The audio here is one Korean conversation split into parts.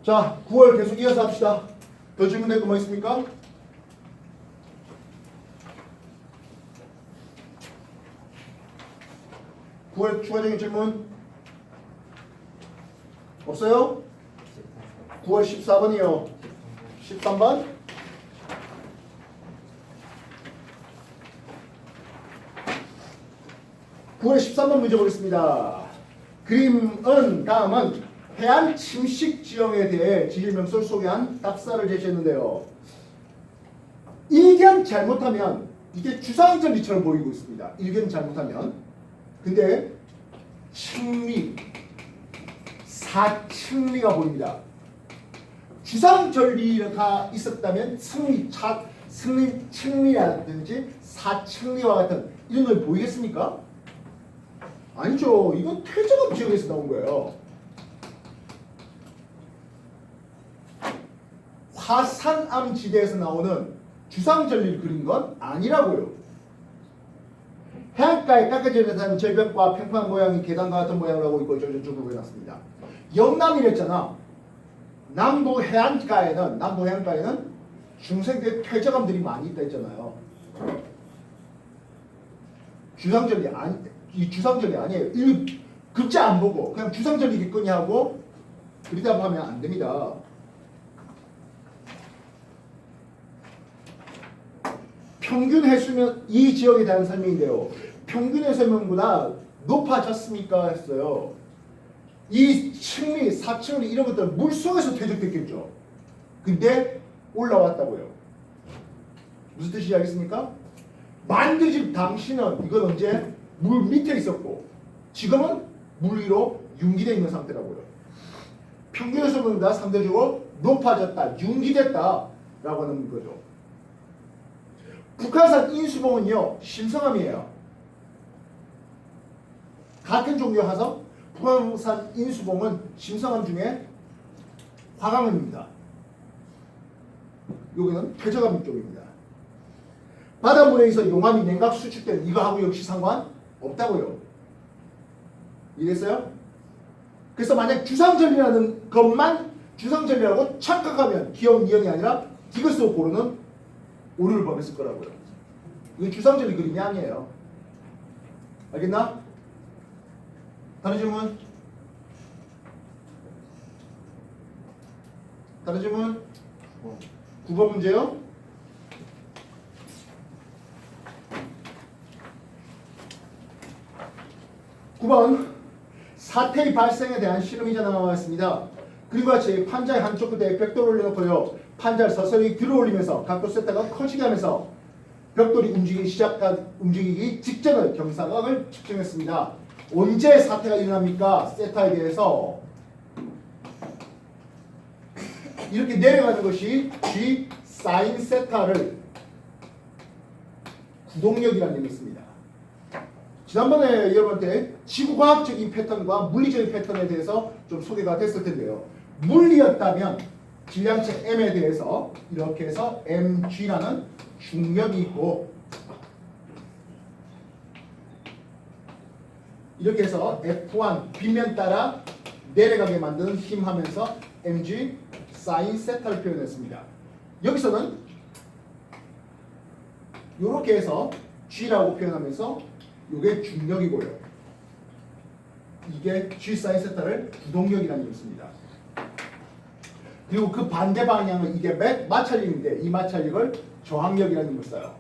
자, 9월 계속 이어서 합시다. 더 질문될 거 뭐 있습니까? (9월) 추가적인 질문 없어요? 9월 14번이요. 13번? (9월) 13번 문제 보겠습니다. 그림은 다음은 해안 침식 지형에 대해 지질명소를 소개한 답사를 제시했는데요. 일견 잘못하면 이게 주상절리처럼 보이고 있습니다. 일견 잘못하면. 근데 층리, 사층리가 보입니다. 주상절리가 있었다면 층리라든지 사층리와 같은 이런 걸 보이겠습니까? 아니죠. 이건 퇴적암 지역에서 나온 거예요. 화산암 지대에서 나오는 주상절리를 그린 건 아니라고요. 해안가에 깎아져 있는 절벽과 평평한 모양이 계단과 같은 모양을 하고 있고 저쪽으로 보여놨습니다. 영남이랬잖아. 남부 해안가에는 중생대 퇴적암들이 많이 있다 했잖아요. 주상절리 이 주상절리 아니에요. 이 글자 안 보고 그냥 주상절리겠거니 하고 그리다 하면 안 됩니다. 평균 해수면 이 지역에 대한 설명인데요. 평균 해수면보다 높아졌습니까? 했어요. 이 층리, 사층리 이런 것들 물속에서 퇴적됐겠죠. 근데 올라왔다고요. 무슨 뜻인지 알겠습니까? 만드실 당시는 이건 언제 물 밑에 있었고 지금은 물 위로 융기되어 있는 상태라고요. 평균 해수면보다 상대적으로 높아졌다, 융기됐다 라고 하는 거죠. 북한산 인수봉은요 심성암이에요. 같은 종류 화성 북한산 인수봉은 심성암 중에 화강암입니다. 여기는 퇴적암 쪽입니다. 바닷물에 의해서 용암이 냉각 수축되는 이거하고 역시 상관 없다고요. 이해됐어요? 그래서 만약 주상절리라는 것만 주상절리라고 착각하면 기억 이형이 아니라 이것으로 고르는 오류를 범했을 거라고요. 이건 주상절리 그림이 아니에요. 알겠나? 다른 질문? 다른 질문? 9번 문제요. (9번) 사태의 발생에 대한 실험이 나와 있습니다. 그리고 같이 판자의 한쪽 끝에 벽돌을 올려놓고요. 판자를 서서히 들어올리면서 각도 세타가 커지게 하면서 벽돌이 움직이기 직전의 경사각을 측정했습니다. 언제 사태가 일어납니까? 세타에 대해서 이렇게 내려가는 것이 G 사인 세타를 구동력이라는 의미가 있습니다. 지난번에 여러분한테 지구과학적인 패턴과 물리적인 패턴에 대해서 좀 소개가 됐을 텐데요. 물리였다면 질량체 M에 대해서 이렇게 해서 mg라는 중력이 있고 이렇게 해서 F1 빗면 따라 내려가게 만드는 힘 하면서 mg 사인 세타를 표현했습니다. 여기서는 이렇게 해서 g라고 표현하면서 이게 중력이고요. 이게 g 사인 세타를 구동력이라는 게 있습니다. 그리고 그 반대 방향은 이게 마찰력인데 이 마찰력을 저항력이라는 걸 써요.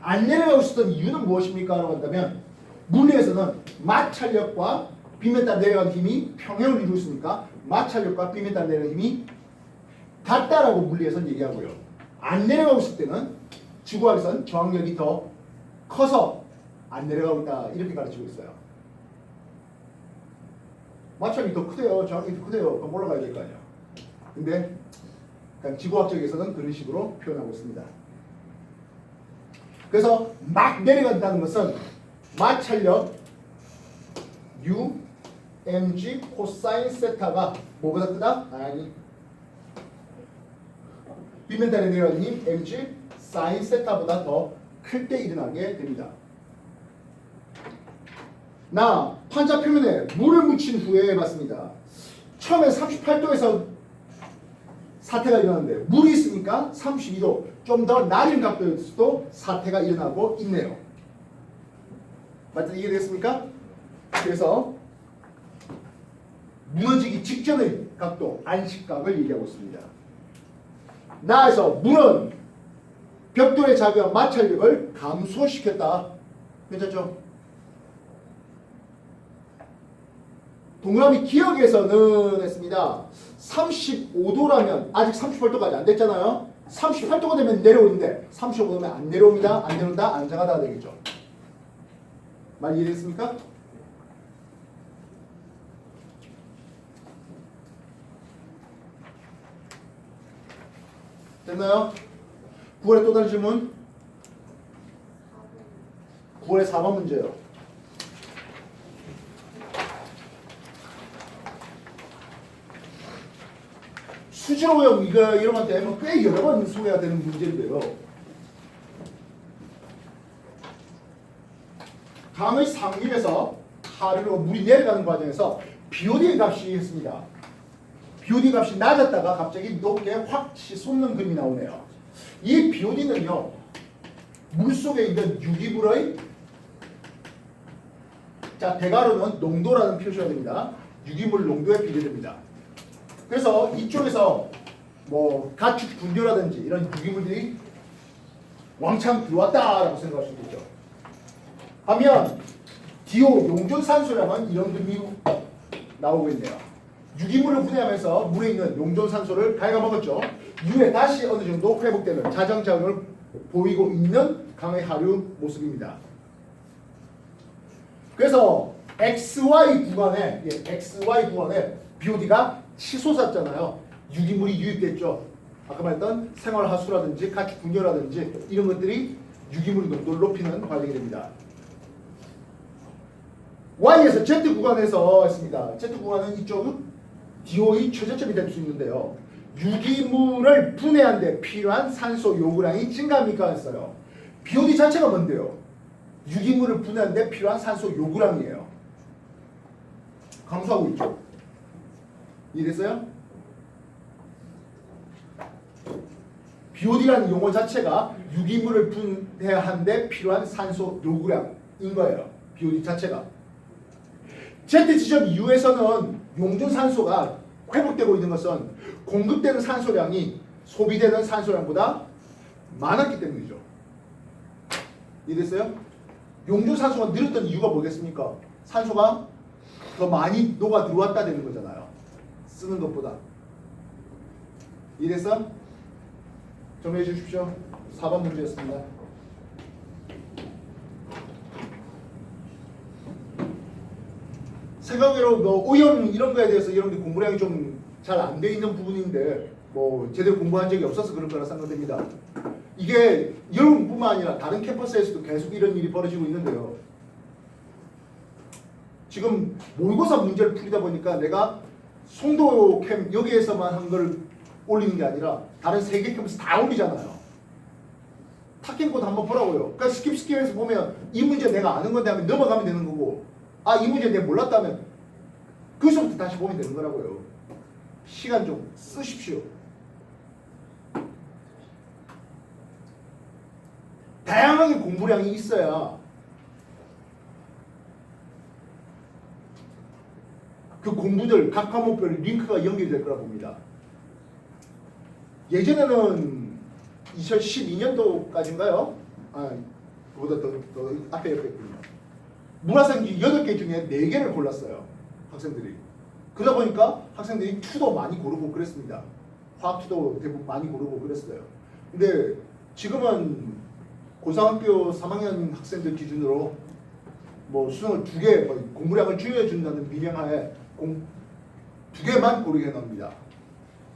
안 내려가고 있었던 이유는 무엇입니까? 라고 한다면 물리에서는 마찰력과 빗면 따라 내려가는 힘이 평행을 이루고 있으니까 마찰력과 빗면 따라 내려가는 힘이 같다라고 물리에서는 얘기하고요. 안 내려가고 있을 때는 지구학에서는 저항력이 더 커서 안 내려가고 있다 이렇게 가르치고 있어요. 마찰이 더 크대요. 저항이 더 크대요. 그럼 올라가야 될 거 아니야. 근데 그냥 지구학적에서는 그런 식으로 표현하고 있습니다. 그래서 막 내려간다는 것은 마찰력 U, mg 코사인 세타가 뭐보다 크다? 아니 빗면 따라 내려가는 힘 mg 사인 세타보다 더 클 때 일어나게 됩니다. 나 판자 표면에 물을 묻힌 후에 해봤습니다. 처음에 38도에서 사태가 일어났는데 물이 있으니까 32도 좀 더 낮은 각도에서도 사태가 일어나고 있네요. 맞죠? 이해되겠습니까? 그래서 무너지기 직전의 각도, 안식각을 얘기하고 있습니다. 나아서 물은 벽돌의 자극과 마찰력을 감소시켰다. 괜찮죠? 동그라미 기억에서는 했습니다. 35도라면 아직 38도까지 안 됐잖아요. 38도가 되면 내려오는데 35도면 안 내려옵니다. 안 내려온다. 안정하다 되겠죠. 말 이해됐습니까? 됐나요? 9월에 또 다른 질문? 9월에 4번 문제예요. 수질 오염 이런 건데 꽤 여러 번 소개가 되는 문제인데요. 강의 상류에서 하류로 물이 내려가는 과정에서 BOD 값이 있습니다. BOD 값이 낮았다가 갑자기 높게 확 솟는 그림이 나오네요. 이 BOD는요, 물속에 있는 유기물의 자 대괄호는 농도라는 표시가 됩니다. 유기물 농도에 비례됩니다. 그래서 이쪽에서 뭐 가축 분뇨라든지 이런 유기물들이 왕창 들어왔다라고 생각할 수 있겠죠. 하면 DO 용존산소라면 이런 그림이 나오고 있네요. 유기물을 분해하면서 물에 있는 용존산소를 갉아먹었죠. 이후에 다시 어느 정도 회복되는 자정작용을 보이고 있는 강의 하류 모습입니다. 그래서 XY 구간에 BOD가 치솟았잖아요. 유기물이 유입됐죠. 아까 말했던 생활하수라든지 가축 분뇨라든지 이런 것들이 유기물 농도를 높이는 과정이 됩니다. Y에서 Z 구간에서 했습니다. Z 구간은 이쪽 DO의 최저점이 될 수 있는데요. 유기물을 분해하는 데 필요한 산소 요구량이 증가합니까? 했어요. BOD 자체가 뭔데요? 유기물을 분해하는 데 필요한 산소 요구량이에요. 감소하고 있죠. 이해됐어요? BOD라는 용어 자체가 유기물을 분해하는 데 필요한 산소 요구량인 거예요. BOD 자체가. Z지점 U에서는 용존산소가 회복되고 있는 것은 공급되는 산소량이 소비되는 산소량보다 많았기 때문이죠. 이해됐어요? 용존산소가 늘었던 이유가 뭐겠습니까? 산소가 더 많이 녹아 들어왔다 되는 거잖아요. 쓰는 것보다. 이해됐어? 정리해 주십시오. 4번 문제였습니다. 생각외로 뭐 오염 이런 거에 대해서 여러분들 공부량이 좀 잘 안 돼 있는 부분인데 뭐 제대로 공부한 적이 없어서 그런 거라 생각됩니다. 이게 여러분뿐만 아니라 다른 캠퍼스에서도 계속 이런 일이 벌어지고 있는데요. 지금 모의고사 문제를 풀이다 보니까 내가 송도 캠 여기에서만 한 걸 올리는 게 아니라 다른 3개 캠퍼스 다 올리잖아요. 탑캠코드 한번 보라고요. 그러니까 스킵에서 보면 이 문제 내가 아는 건데 하면 넘어가면 되는 거고, 아 이 문제 내가 몰랐다면 거기서부터 다시 보면 되는 거라고요. 시간 좀 쓰십시오. 다양하게 공부량이 있어야 그 공부들 각 과목별 링크가 연결될 거라 봅니다. 예전에는 2012년도까지인가요? 아, 그보다 더 앞에 옆에 있군요. 문화생기 8개 중에 4개를 골랐어요. 학생들이. 그러다 보니까 학생들이 투도 많이 고르고 그랬습니다. 화학투도 대부분 많이 고르고 그랬어요. 근데 지금은 고등학교 3학년 학생들 기준으로 뭐 수능을 2개, 공부량을 줄여준다는 미명하에 2개만 고르게 해놓습니다.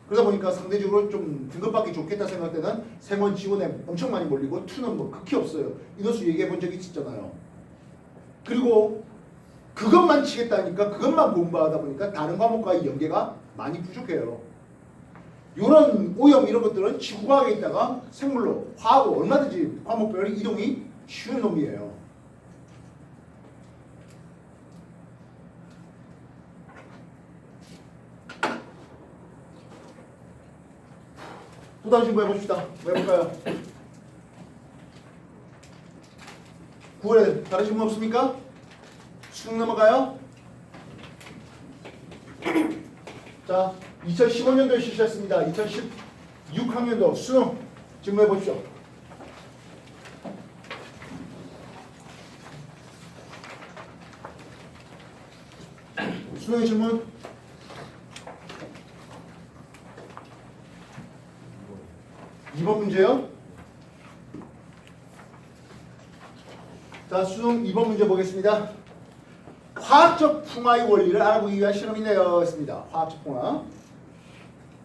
그러다 보니까 상대적으로 좀 등급받기 좋겠다 생각할 때는 생원 지원에 엄청 많이 몰리고 투는 뭐 극히 없어요. 인원수 얘기해 본 적이 있었잖아요. 그리고 그것만 치겠다니까 그것만 공부하다 보니까 다른 과목과의 연계가 많이 부족해요. 이런 오염 이런 것들은 지구과학에 있다가 생물로, 화학으로 얼마든지 과목별 이동이 쉬운 놈이에요. 또 다른 질문 해봅시다. 뭐 해볼까요? 9월에 다른 질문 없습니까? 수능 넘어가요. 자, 2015년도에 실시했습니다. 2016학년도 수능 질문해 보십시오. 수능의 질문. 이번 문제요. 자, 수능 2번 문제 보겠습니다. 화학적 풍화의 원리를 알아보기 위한 실험이네요. 했습니다. 화학적 풍화.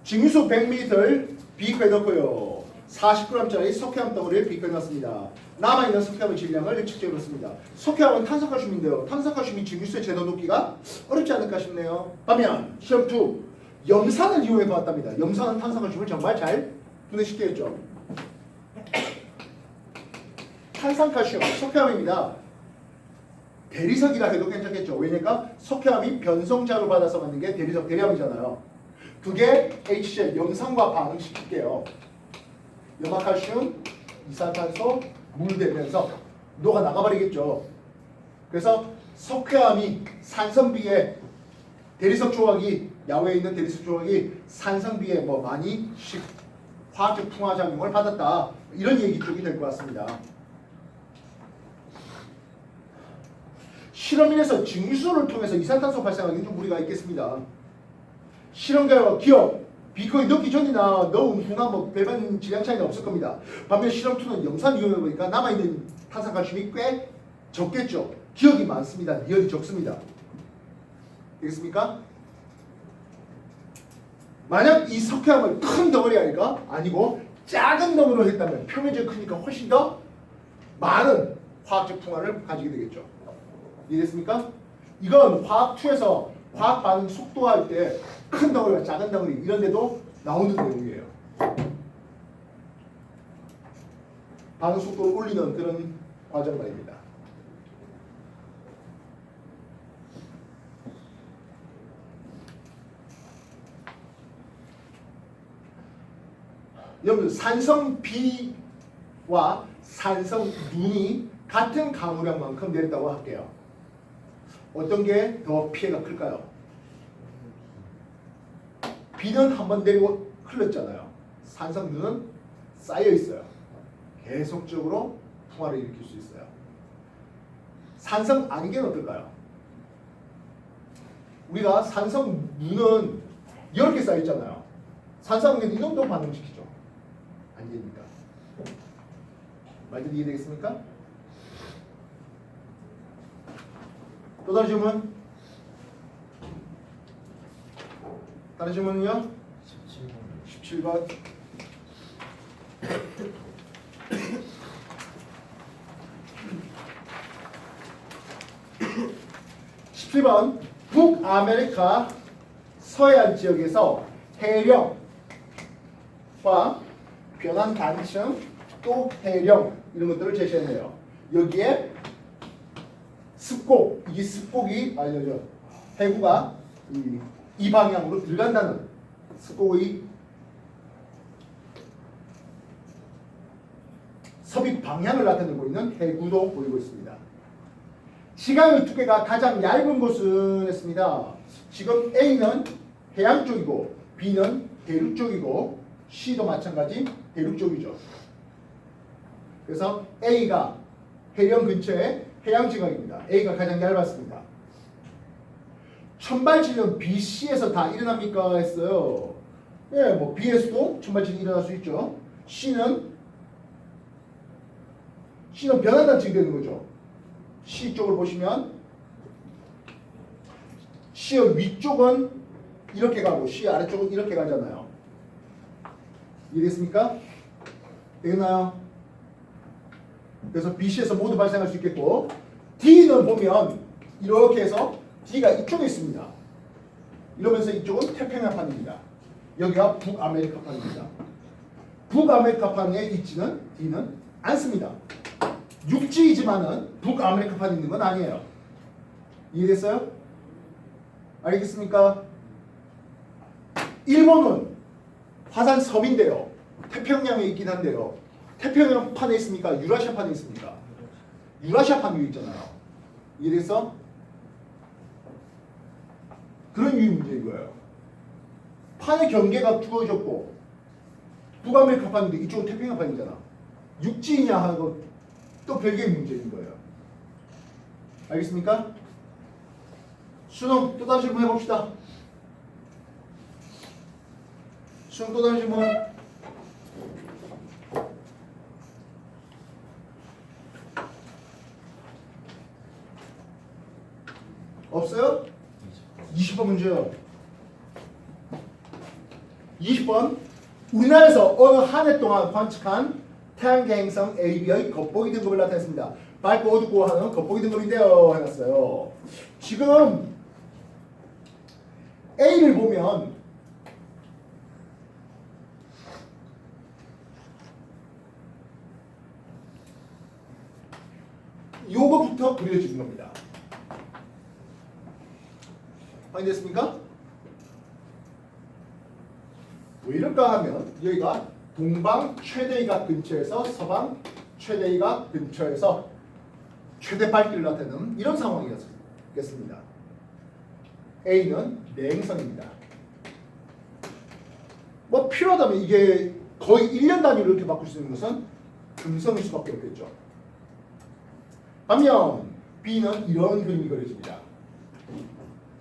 증유수 100ml 비커에 넣고요. 40g짜리 석회암 덩어리를 비커에 넣습니다. 남아있는 석회암의 질량을 측정해 봤습니다. 석회암은 탄산칼슘인데요. 탄산칼슘이 증유수에 재넣어 놓기가 어렵지 않을까 싶네요. 반면 시험 2. 염산을 이용해 보았답니다. 염산은 탄산칼슘을 정말 잘 분해시키겠죠. 탄산칼슘, 석회암입니다. 대리석이라 해도 괜찮겠죠. 왜냐니까 석회암이 변성자를 받아서 만든 게 대리석, 대리암이잖아요. 그게 HCl, 염산과 반응시킬게요. 염화칼슘, 이산탄소, 물 되면서 녹아 나가버리겠죠. 그래서 석회암이 산성비에 대리석 조각이 야외에 있는 대리석 조각이 산성비에 뭐 많이 화학적 풍화 작용을 받았다. 이런 얘기 쪽이 될 것 같습니다. 실험인에서 증유수를 통해서 이산탄소 발생하기는 좀 무리가 있겠습니다. 실험 결과 기억, 비커에 넣기 전이나 넣은 후나 뭐 별반 질량 차이는 없을 겁니다. 반면 실험 2는 염산 이용해 보니까 남아있는 탄산칼슘이 꽤 적겠죠. 기억이 많습니다. 리얼이 적습니다. 되겠습니까? 만약 이 석회암을 큰 덩어리 아닐까? 아니고 작은 덩어리로 했다면 표면적이 크니까 훨씬 더 많은 화학적 풍화를 가지게 되겠죠. 이해됐습니까? 이건 화학2에서 화학 반응 속도할 때 큰 덩어리와 작은 덩어리 이런 데도 나오는 내용이에요. 반응 속도를 올리는 그런 과정 말입니다. 여러분 산성 B와 산성 눈이 같은 강우량만큼 내렸다고 할게요. 어떤 게 더 피해가 클까요? B는 한번 내리고 흘렀잖아요. 산성 눈은 쌓여 있어요. 계속적으로 풍화를 일으킬 수 있어요. 산성 안개는 어떨까요? 우리가 산성 눈은 이렇게 쌓여 있잖아요. 산성 안개는 이 정도 반응시키죠. 안개니까. 말들 이해되겠습니까? 또 다른 질문? 다른 질문은요? 17번. 17번. 북아메리카 서해안 지역에서 해령과 변환 단층 또 해령 이런 것들을 제시했네요. 여기에 습곡, 이게 습곡이 알려져 해구가 이 방향으로 들어간다는 습곡의 섭입 방향을 나타내고 있는 해구도 보이고 있습니다. 시강의 두께가 가장 얇은 곳은 했습니다. 지금 A는 해양 쪽이고 B는 대륙 쪽이고 C도 마찬가지 대륙 쪽이죠. 그래서 A가 해령 근처에 해양 지각입니다. A가 가장 얇았습니다. 천발진은 B, C에서 다 일어납니까? 했어요. 예, 뭐 B에서도 천발진이 일어날 수 있죠. C는 변환단층이 되는 거죠. C 쪽을 보시면 C의 위쪽은 이렇게 가고 C 아래쪽은 이렇게 가잖아요. 이해됐습니까? 되겠나요? 그래서 BC에서 모두 발생할 수 있겠고 D는 보면 이렇게 해서 D가 이쪽에 있습니다. 이러면서 이쪽은 태평양판입니다. 여기가 북아메리카판입니다. 북아메리카판에 있지는 D는 않습니다. 육지이지만은 북아메리카판에 있는 건 아니에요. 이해됐어요? 알겠습니까? 일본은 화산 섬인데요. 태평양에 있긴 한데요. 태평양판에 있습니까? 유라시아판에 있습니까? 유라시아판 위에 있잖아요. 이래서 그런 유의 문제인 거예요. 판의 경계가 두어졌고 북아메리카판인데 이쪽은 태평양판이잖아. 육지이냐 하는 건 또 별개의 문제인 거예요. 알겠습니까? 수능 또 다시 질문 해봅시다. 수능 또 다시 질문. 없어요? 20번 문제요. 20번. 우리나라에서 어느 한 해 동안 관측한 태양계 행성 AB의 겉보기 등급을 나타냈습니다. 밝고 어둡고 하는 겉보기 등급인데요. 해놨어요. 지금 A를 보면 요거부터 그려지는 겁니다. 확인됐습니까? 왜 이럴까 하면 여기가 동방 최대이각 근처에서 서방 최대이각 근처에서 최대 밝기를 나타내는 이런 상황이었겠습니다. A는 내행성입니다. 뭐 필요하다면 이게 거의 1년 단위로 이렇게 바꿀 수 있는 것은 금성일 수밖에 없겠죠. 반면 B는 이런 그림이 그려집니다.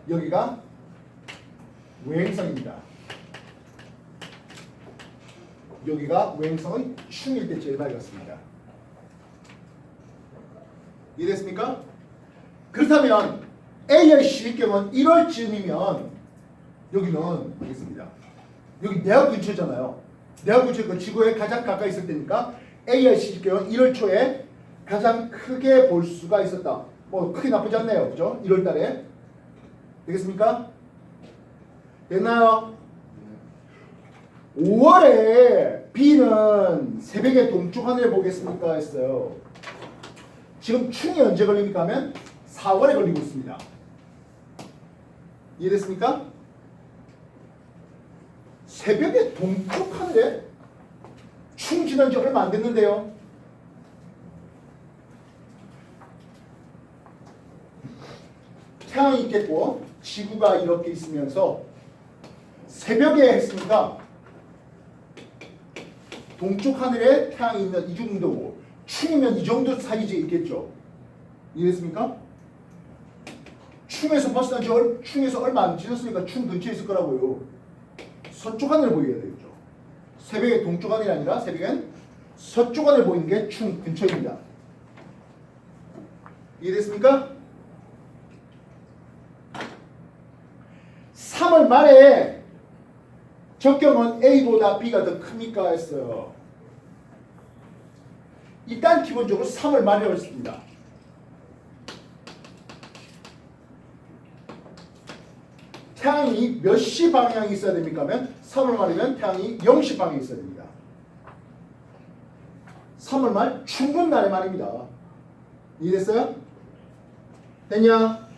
여기가 외행성입니다. 여기가 외행성의 충일 때 제일 밝았습니다. 이해됐습니까? 그렇다면 A의 시경은 1월쯤이면 여기는 알겠습니다. 여기 내학 근처잖아요. 내학 근처가 지구에 가장 가까이 있을 때니까 A의 시경은 1월 초에 가장 크게 볼 수가 있었다. 뭐 크게 나쁘지 않네요. 그죠? 1월 달에. 되겠습니까? 됐나요? 5월에 B는 새벽에 동쪽 하늘을 보겠습니까? 했어요. 지금 충이 언제 걸립니까? 하면 4월에 걸리고 있습니다. 이해됐습니까? 새벽에 동쪽 하늘에 충 지난 지 얼마 안 됐는데요. 태양이 있겠고 지구가 이렇게 있으면서 새벽에 했으니까 동쪽 하늘에 태양이 있는 이 정도고 충이면 이 정도 사이즈에 있겠죠. 이해됐습니까? 충에서 벗어난 지 충에서 얼마 안 지났으니까 충 근처에 있을 거라고요. 서쪽 하늘을 보여야 되겠죠. 새벽에 동쪽 하늘이 아니라 새벽엔 서쪽 하늘 보이는 게 충 근처입니다. 이해됐습니까? 3월 말에 적경은 A보다 B가 더 큽니까? 했어요. 일단 기본적으로 3월 말이라고 했습니다. 태양이 몇 시 방향이 있어야 됩니까? 하면 3월 말이면 태양이 0시 방향이 있어야 됩니다. 3월 말 춘분 날의 말입니다. 이해됐어요? 됐냐?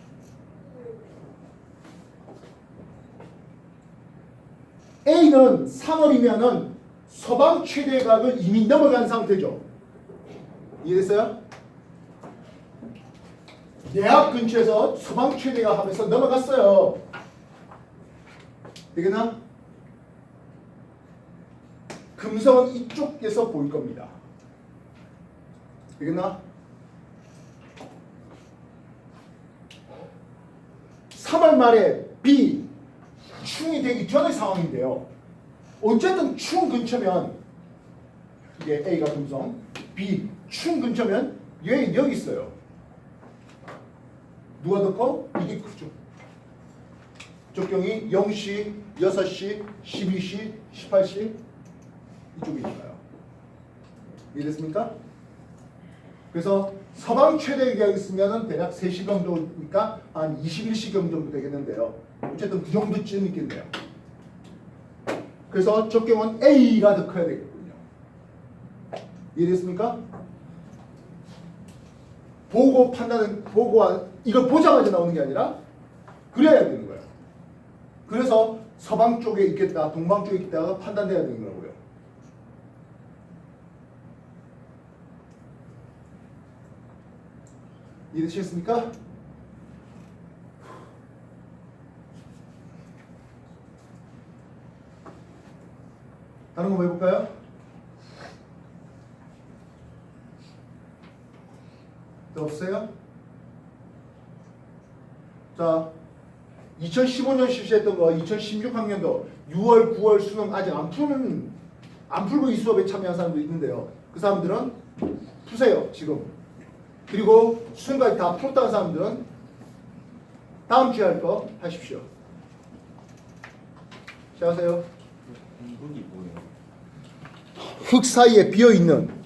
A는 3월이면은 서방 최대각을 이미 넘어간 상태죠. 이해됐어요? 내압 근처에서 서방 최대각 하면서 넘어갔어요. 되겠나? 금성은 이쪽에서 보일 겁니다. 되겠나? 3월 말에 B 충이 되기 전의 상황인데요. 어쨌든 충 근처면 이게 A가 금성, B 충 근처면 얘 여기 있어요. 누가 더 커? 이게 크죠. 적경이 0시, 6시, 12시, 18시 이쪽이니까요. 이해됐습니까? 그래서 서방 최대기가 있으면 대략 3시 정도니까 한 21시경 정도 되겠는데요. 어쨌든 그 정도쯤 있겠네요. 그래서 적경은 A가 더 커야 되겠군요. 이해됐습니까? 보고 판단은 이걸 보자마자 나오는 게 아니라 그래야 되는 거예요. 그래서 서방 쪽에 있겠다, 동방 쪽에 있다가 판단돼야 되는 거고요. 이해되시겠습니까? 다른 거 뭐 해볼까요? 또 없어요? 자, 2015년 실시했던 거 2016학년도 6월, 9월 수능 아직 안 풀고 이 수업에 참여한 사람도 있는데요. 그 사람들은 푸세요, 지금. 그리고 수능까지 다 풀었다는 사람들은 다음 주에 할 거 하십시오. 시작하세요. 공분이 뭐예요? 흙 사이에 비어있는